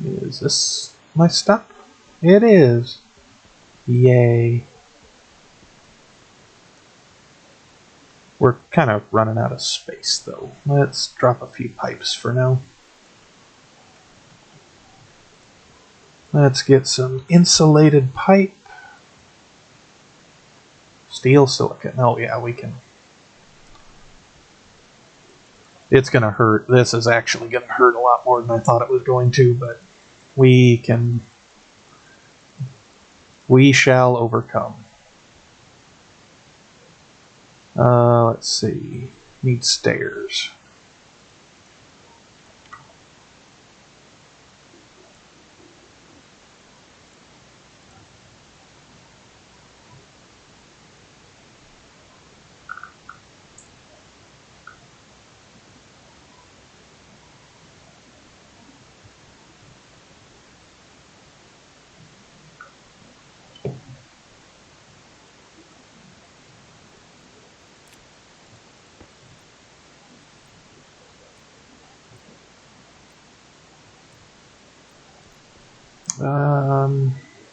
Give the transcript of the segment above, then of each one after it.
Is this my stuff? It is. Yay. We're kind of running out of space, though. Let's drop a few pipes for now. Let's get some insulated pipe. Steel, silicon. Oh, yeah, we can. It's going to hurt. This is actually going to hurt a lot more than I thought it was going to, but we can. We shall overcome. Let's see. Need stairs.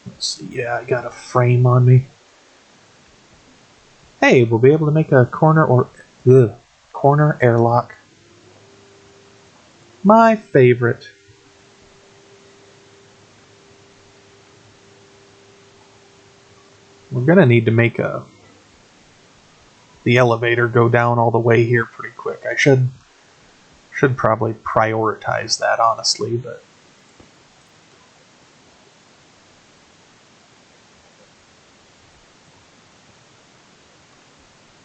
Let's see. Yeah, I got a frame on me. Hey, we'll be able to make a corner airlock. My favorite. We're gonna need to make the elevator go down all the way here pretty quick. I should probably prioritize that, honestly, but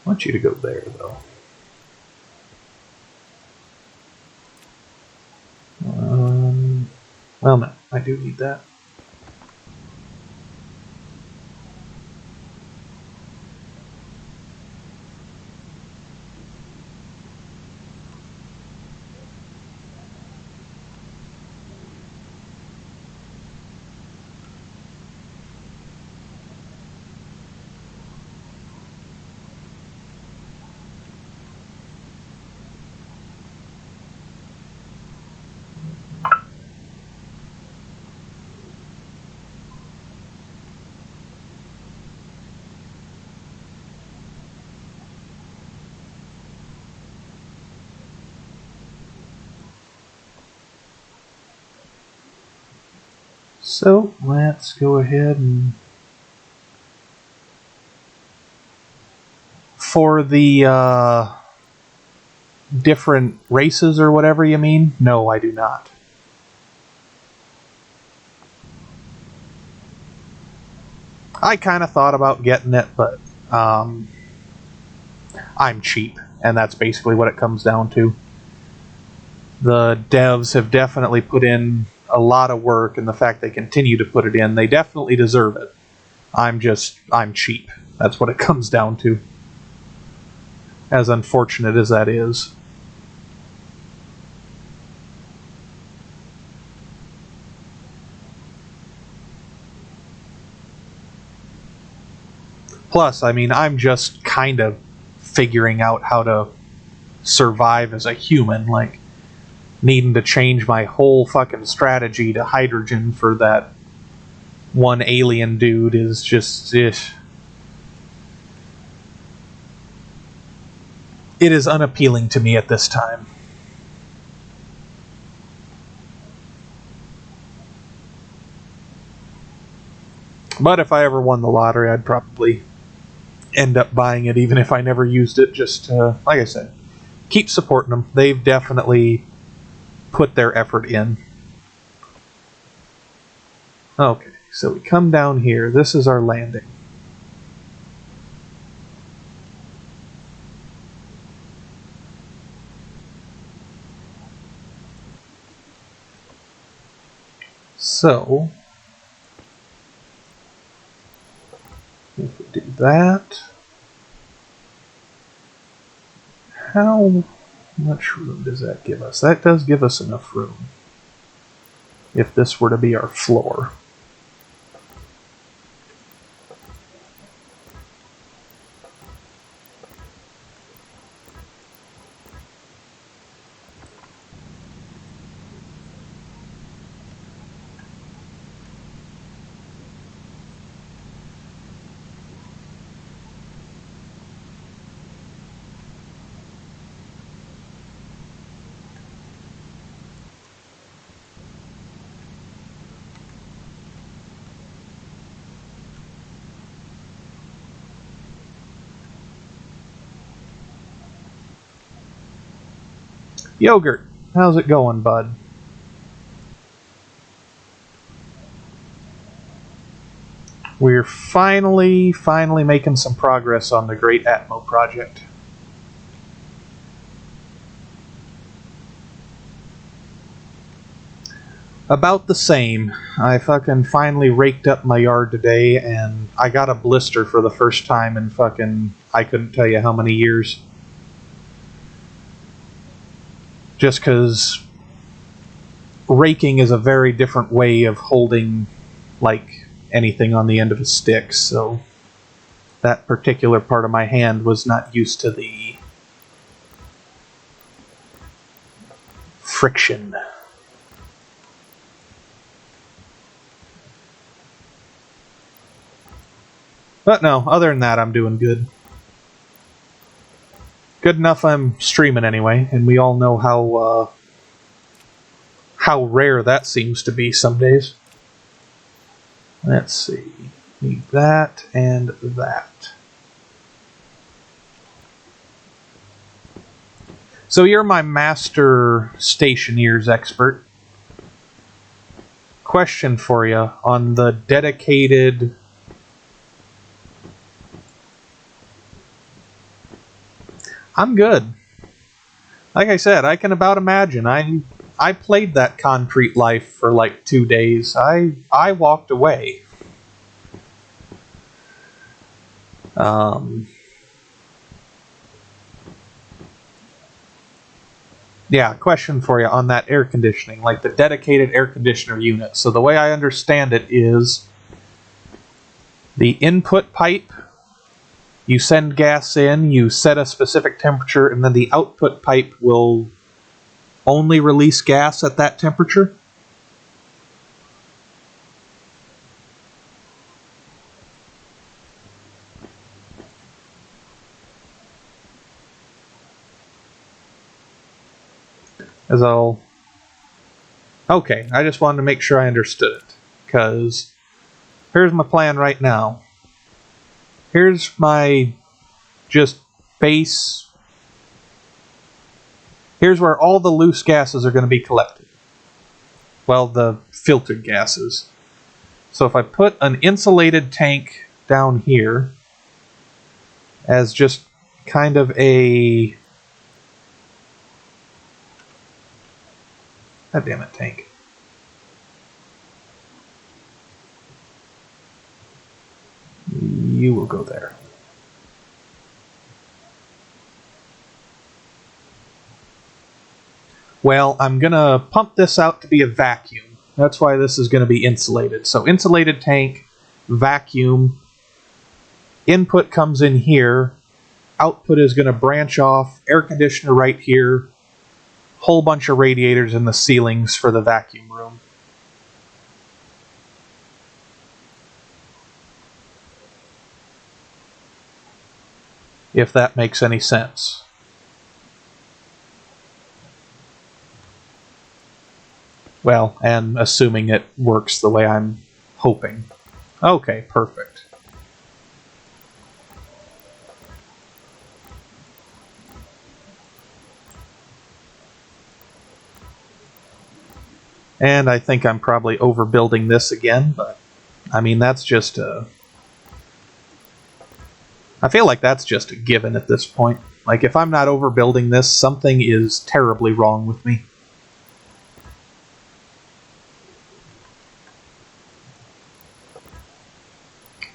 I want you to go there, though. Well, no, I do need that. So let's go ahead and for the different races or whatever you mean. No, I do not. I kind of thought about getting it, but I'm cheap, and that's basically what it comes down to. The devs have definitely put in a lot of work, and the fact they continue to put it in, they definitely deserve it. I'm cheap. That's what it comes down to. As unfortunate as that is. Plus, I mean, I'm just kind of figuring out how to survive as a human, like needing to change my whole fucking strategy to hydrogen for that one alien dude is just it is unappealing to me at this time. But if I ever won the lottery, I'd probably end up buying it even if I never used it, just to, like I said, keep supporting them. They've definitely put their effort in. Okay, so we come down here. This is our landing. So, if we do that, how much room does that give us? That does give us enough room. If this were to be our floor. Yogurt, how's it going, bud? We're finally making some progress on the Great Atmo project. About the same. I fucking finally raked up my yard today, and I got a blister for the first time in fucking, I couldn't tell you how many years. Just because raking is a very different way of holding, like, anything on the end of a stick, so that particular part of my hand was not used to the friction. But no, other than that, I'm doing good. Good enough I'm streaming anyway, and we all know how rare that seems to be some days. Let's see. Need that and that. So you're my master Stationeers expert. Question for you on the dedicated... I'm good. Like I said, I can about imagine. I played that Concrete Life for like 2 days. I walked away. Yeah, question for you on that air conditioning, like the dedicated air conditioner unit. So the way I understand it is the input pipe, you send gas in, you set a specific temperature, and then the output pipe will only release gas at that temperature? As I'll... Okay, I just wanted to make sure I understood it, because here's my plan right now. Here's my just base... Here's where all the loose gases are going to be collected. Well, the filtered gases. So if I put an insulated tank down here as just kind of a... God damn it, tank. You will go there. Well, I'm going to pump this out to be a vacuum. That's why this is going to be insulated. So insulated tank, vacuum, input comes in here, output is going to branch off, air conditioner right here, whole bunch of radiators in the ceilings for the vacuum room. If that makes any sense. Well, and assuming it works the way I'm hoping. Okay, perfect. And I think I'm probably overbuilding this again, but I mean, that's just a... I feel like that's just a given at this point. Like, if I'm not overbuilding this, something is terribly wrong with me.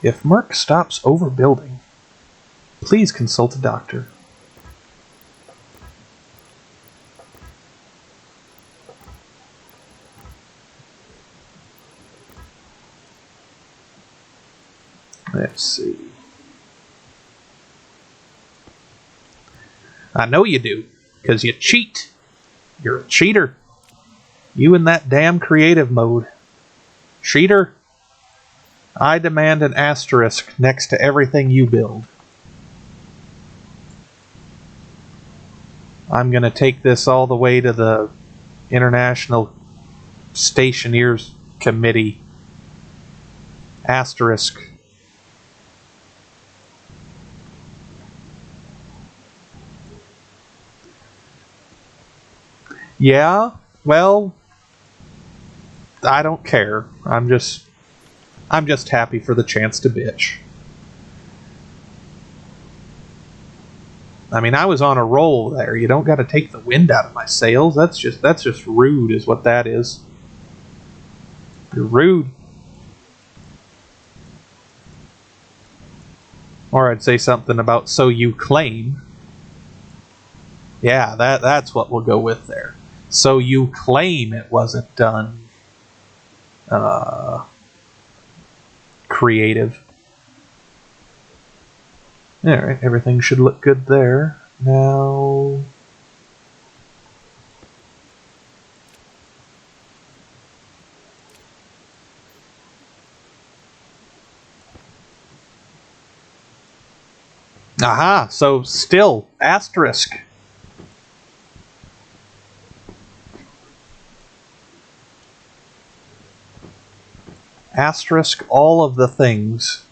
If Merc stops overbuilding, please consult a doctor. Let's see. I know you do, because you cheat. You're a cheater. You in that damn creative mode. Cheater. I demand an asterisk next to everything you build. I'm going to take this all the way to the International Stationeers Committee. Asterisk. Yeah, well, I don't care. I'm just happy for the chance to bitch. I mean, I was on a roll there. You don't got to take the wind out of my sails. That's just rude, is what that is. You're rude. Or I'd say something about "so you claim." Yeah, that's what we'll go with there. So you claim it wasn't done creative. Alright, everything should look good there. Now... Aha, so still, asterisk. Asterisk all of the things.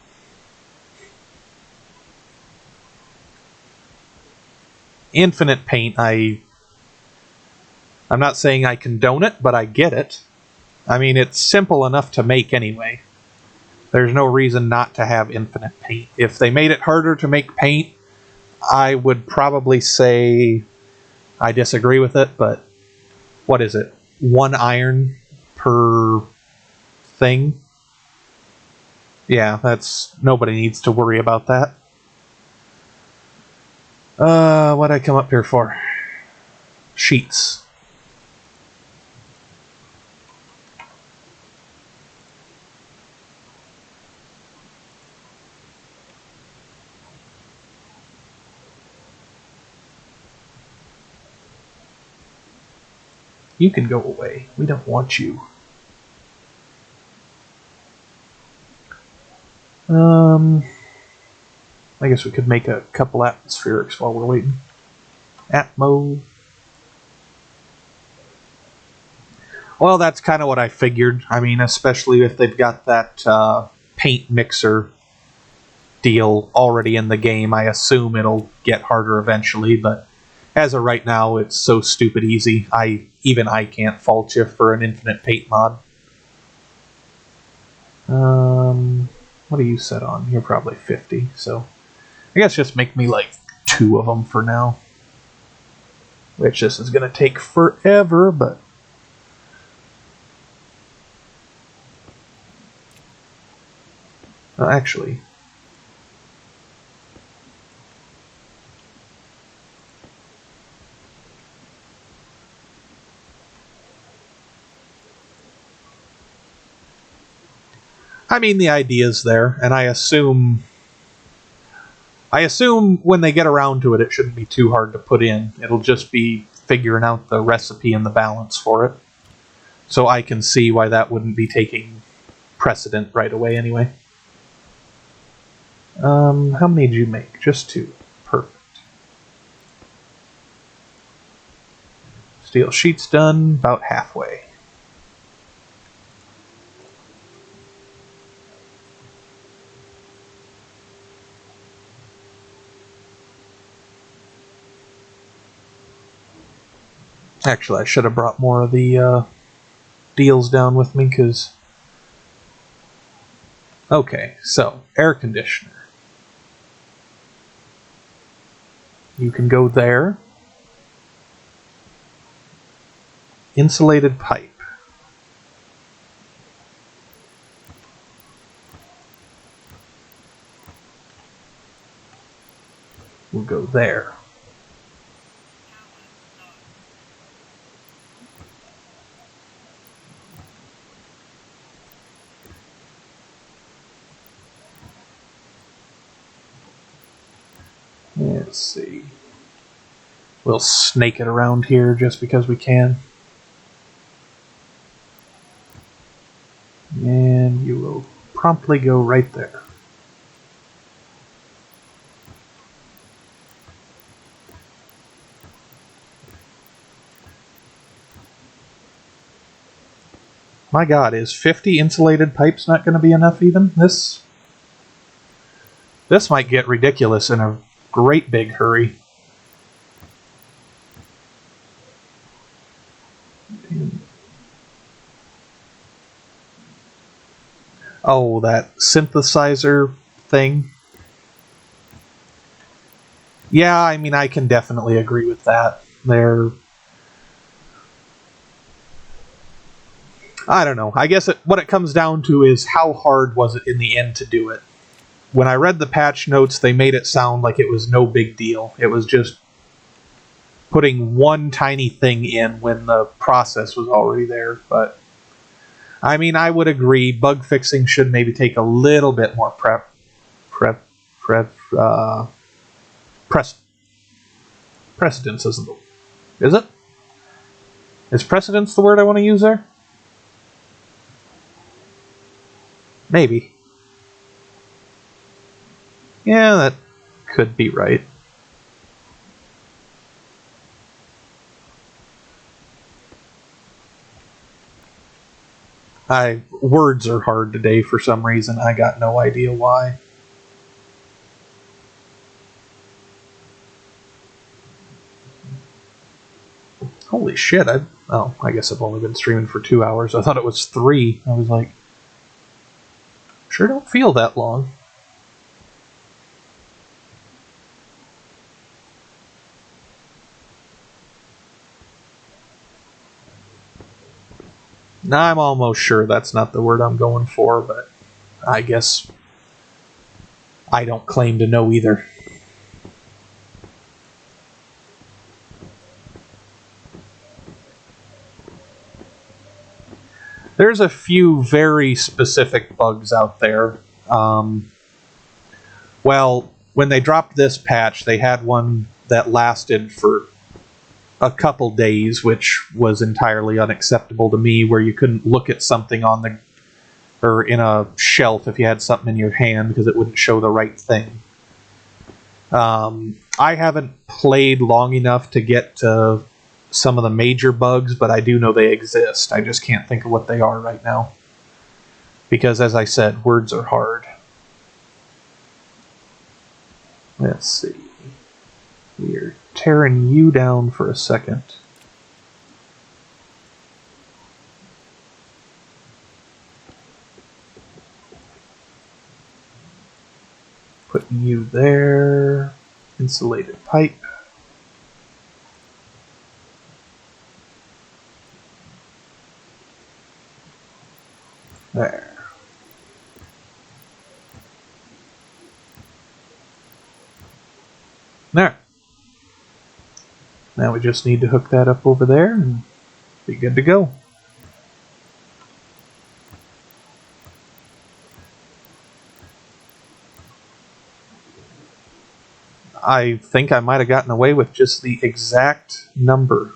Infinite paint, I'm not saying I condone it, but I get it. I mean, it's simple enough to make anyway. There's no reason not to have infinite paint. If they made it harder to make paint, I would probably say I disagree with it, but what is it? 1 iron per thing? Yeah, nobody needs to worry about that. What'd I come up here for? Sheets. You can go away. We don't want you. I guess we could make a couple atmospherics while we're waiting. Atmo. Well, that's kind of what I figured. I mean, especially if they've got that paint mixer deal already in the game, I assume it'll get harder eventually, but as of right now, it's so stupid easy. Even I can't fault you for an infinite paint mod. What are you set on? You're probably 50, so I guess just make me like 2 of them for now. Which this is going to take forever, but... actually... I mean, the idea's there, and I assume when they get around to it, it shouldn't be too hard to put in. It'll just be figuring out the recipe and the balance for it. So I can see why that wouldn't be taking precedent right away anyway. How many did you make? Just 2. Perfect. Steel sheets done, about halfway. Actually, I should have brought more of the deals down with me, because... Okay, so, air conditioner. You can go there. Insulated pipe. We'll go there. Let's see. We'll snake it around here just because we can. And you will promptly go right there. My god, is 50 insulated pipes not going to be enough even? This might get ridiculous in a great big hurry. Oh, that synthesizer thing. Yeah, I mean, I can definitely agree with that. I don't know. I guess what it comes down to is how hard was it in the end to do it? When I read the patch notes, they made it sound like it was no big deal. It was just putting one tiny thing in when the process was already there. But I mean, I would agree. Bug fixing should maybe take a little bit more prep, prep, press, precedence isn't the, is it? Is precedence the word I want to use there? Maybe. Yeah, that could be right. Words are hard today for some reason. I got no idea why. Holy shit! I guess I've only been streaming for 2 hours. I thought it was 3. I was like, sure don't feel that long. Now I'm almost sure that's not the word I'm going for, but I guess I don't claim to know either. There's a few very specific bugs out there. Well, when they dropped this patch, they had one that lasted for a couple days, which was entirely unacceptable to me, where you couldn't look at something on the or in a shelf if you had something in your hand because it wouldn't show the right thing. I haven't played long enough to get to some of the major bugs, but I do know they exist. I just can't think of what they are right now. Because, as I said, words are hard. Let's see. We're tearing you down for a second. Putting you there. Insulated pipe. There. There. Now we just need to hook that up over there and be good to go. I think I might have gotten away with just the exact number.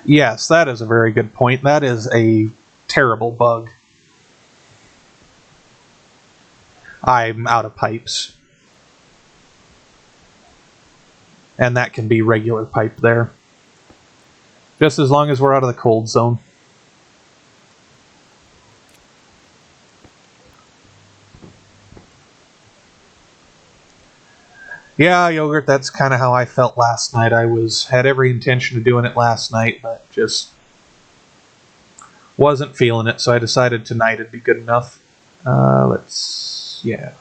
Yes, that is a very good point. That is a terrible bug. I'm out of pipes. And that can be regular pipe there. Just as long as we're out of the cold zone. Yeah, Yogurt, that's kind of how I felt last night. I had every intention of doing it last night, but just wasn't feeling it, so I decided tonight it'd be good enough. Yeah.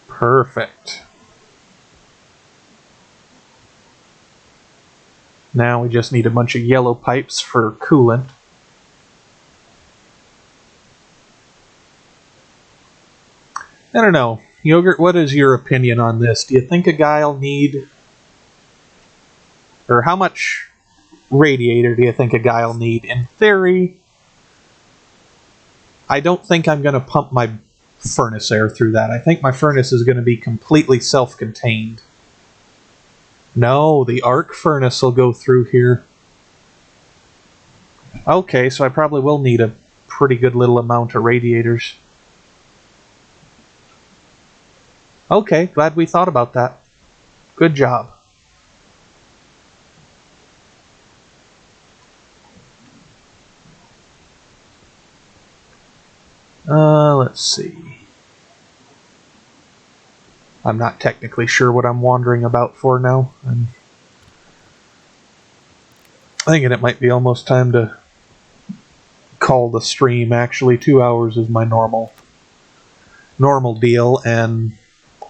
Perfect. Now we just need a bunch of yellow pipes for coolant. I don't know. Yogurt, what is your opinion on this? Do you think a guy'll need... Or how much radiator do you think a guy'll need? In theory, I don't think I'm going to pump my furnace air through that. I think my furnace is going to be completely self-contained. No, the arc furnace will go through here. Okay, so I probably will need a pretty good little amount of radiators. Okay, glad we thought about that. Good job. Let's see. I'm not technically sure what I'm wandering about for now. I'm thinking it might be almost time to call the stream. Actually, 2 hours is my normal deal, and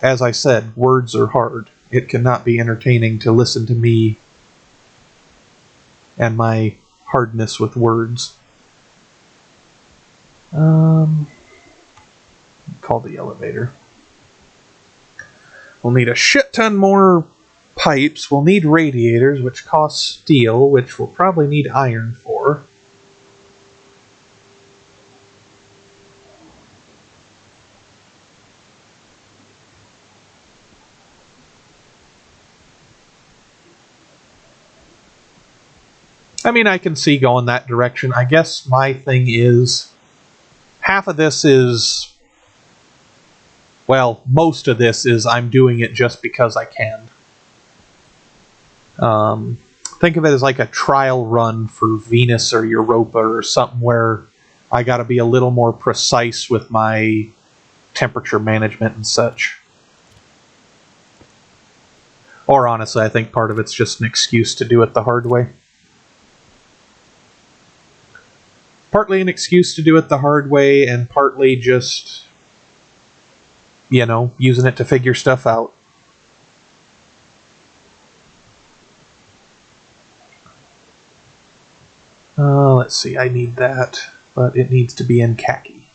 as I said, words are hard. It cannot be entertaining to listen to me and my hardness with words. Call the elevator. We'll need a shit ton more pipes. We'll need radiators, which cost steel, which we'll probably need iron for. I mean, I can see going that direction. I guess my thing is, half of this is, well, most of this is I'm doing it just because I can. Think of it as like a trial run for Venus or Europa or something where I got to be a little more precise with my temperature management and such. Or honestly, I think part of it's just an excuse to do it the hard way. Partly an excuse to do it the hard way, and partly just, you know, using it to figure stuff out. Let's see, I need that, but it needs to be in khaki.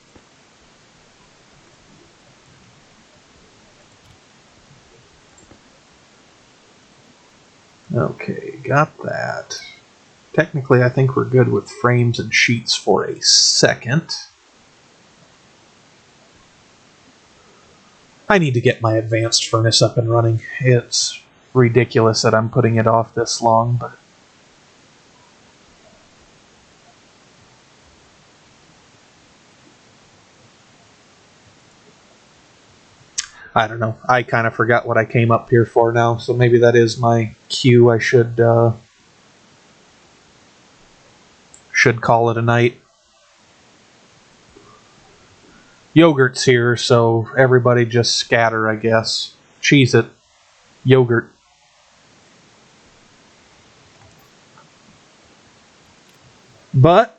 Okay, got that. Technically, I think we're good with frames and sheets for a second. I need to get my advanced furnace up and running. It's ridiculous that I'm putting it off this long, but I don't know. I kind of forgot what I came up here for now, so maybe that is my cue. I should call it a night. Yogurt's here, so everybody just scatter, I guess. Cheese it. Yogurt. But,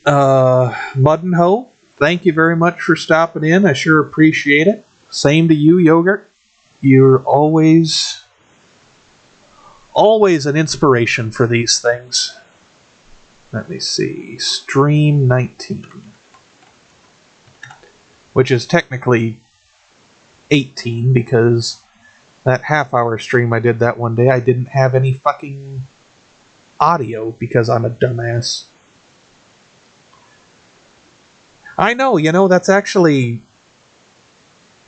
Mud and Ho, thank you very much for stopping in. I sure appreciate it. Same to you, Yogurt. You're always an inspiration for these things. Let me see. Stream 19. Which is technically 18 because that half-hour stream I did that one day, I didn't have any fucking audio because I'm a dumbass. I know, that's actually...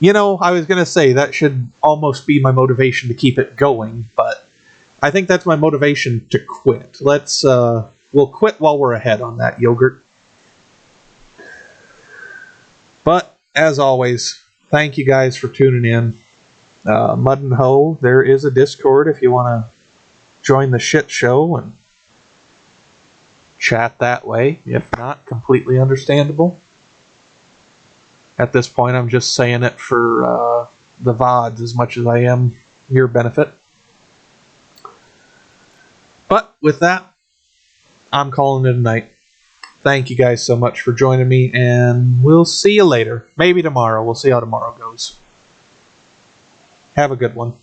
I was going to say that should almost be my motivation to keep it going, but I think that's my motivation to quit. We'll quit while we're ahead on that, Yogurt. But, as always, thank you guys for tuning in. Mud and Ho, there is a Discord if you want to join the shit show and chat that way. If not, completely understandable. At this point, I'm just saying it for the VODs as much as I am your benefit. But with that, I'm calling it a night. Thank you guys so much for joining me, and we'll see you later. Maybe tomorrow. We'll see how tomorrow goes. Have a good one.